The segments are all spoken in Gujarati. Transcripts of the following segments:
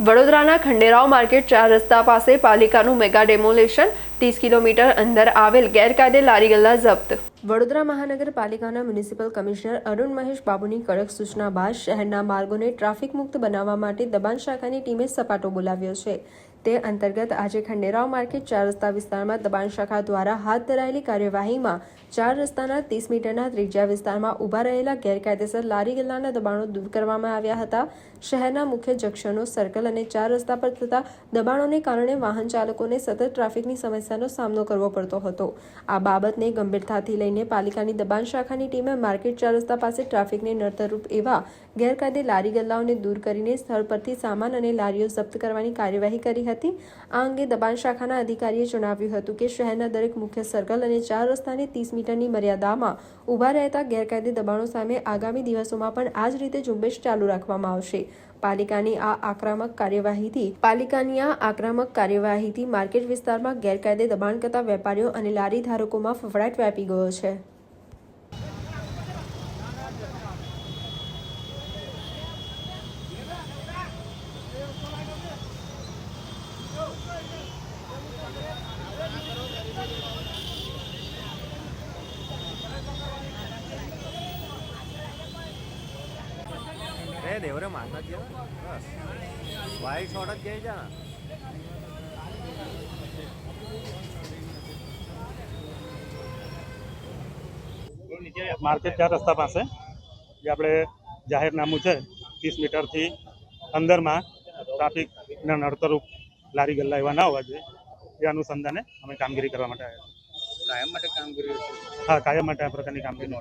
વડોદરાના ખંડેરાવ માર્કેટ 4 રસ્તા પાસે પાલિકાનું મેગા ડેમોલેશન, 30 કિલોમીટર અંદર આવેલ ગેરકાયદે લારી ગલ્લા જપ્ત। વડોદરા મહાનગરપાલિકાના મ્યુનિસિપલ કમિશનર અરુણ મહેશ બાબુની કડક સૂચના બાદ શહેરના માર્ગોને ટ્રાફિક મુક્ત બનાવવા માટે દબાણ શાખાની ટીમે સપાટો બોલાવ્યો છે। તે અંતર્ગત આજે ખંડેરાવ માર્કેટ 4 રસ્તા વિસ્તારમાં દબાણ શાખા દ્વારા હાથ ધરાયેલી કાર્યવાહીમાં 4 રસ્તાના 30 મીટરના ત્રિજ્યા વિસ્તારમાં ઊભા રહેલા ગેરકાયદેસર લારી ગલ્લાના દબાણો દૂર કરવામાં આવ્યા હતા। શહેરના મુખ્ય જંકશનો, સર્કલ અને 4 રસ્તા પર થતા દબાણોને કારણે વાહન ચાલકોને સતત ટ્રાફિકની સમસ્યાનો સામનો કરવો પડતો હતો। આ બાબતને ગંભીરતાથી લઈને પાલિકાની દબાણ શાખાની ટીમે માર્કેટ 4 રસ્તા પાસે ટ્રાફિકને નડતરરૂપ એવા ગેરકાયદે લારી ગલ્લાઓને દૂર કરીને સ્થળ પરથી સામાન અને લારીઓ જપ્ત કરવાની કાર્યવાહી કરી હતી। આ અંગે દબાણ શાખાના અધિકારીએ જણાવ્યું હતું કે શહેરના દરેક મુખ્ય સર્કલ અને 4 રસ્તાને 30 મીટરની મર્યાદામાં ઊભા રહેતા ગેરકાયદે દબાણો સામે આગામી દિવસોમાં પણ આ જ રીતે ઝુંબેશ ચાલુ રાખવામાં આવશે। પાલિકાની આ આક્રમક કાર્યવાહીથી માર્કેટ વિસ્તારમાં ગેરકાયદે દબાણ કરતા વેપારીઓ અને લારી ધારકોમાં ફફડાટ વ્યાપી ગયો છે। देवरे मारना चाहिए बस वाइट शॉट જ જાય છે। માર્કેટ 4 રસ્તા પાસે જે આપણે જાહેરનામું છે 30 મીટરથી અંદરમાં ટ્રાફિકના નડતરરૂપ લારી ગલ્લા એવા ના હોવા જોઈએ, એ અનુસંધાને અમે કામગીરી કરવા માટે આવ્યા છીએ। કાયમ માટે કામગીરી? હા, કાયમ માટે આ પ્રકારની કામગીરી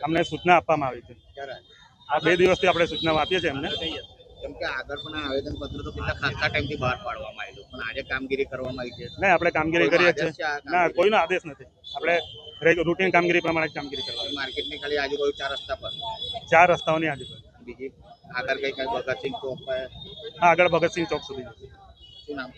અમને સૂચના આપવામાં આવી છે। આ 2 દિવસથી આપણે સૂચનાઓ આપીએ છીએ એમને, કેમ કે આગળ પણ આવેદન પત્ર તો કેટલા ખાસા ટાઈમથી બહાર પાડવામાં આવેલું, પણ આજે કામગીરી કરવામાં આવી છે। નહીં, આપણે કામગીરી કરીએ છીએ। ના, કોઈનો આદેશ નથી, આપણે રૂટીન કામગીરી પ્રમાણે કામગીરી કરવાની। માર્કેટની ખાલી આજુબાજુ 4 રસ્તા પર? 4 રસ્તાઓની આજુબાજુ। બીજી આગળ કઈ ભગતસિંહ ચોક પર? હા, આગળ ભગતસિંહ ચોક સુધી। શું નામ?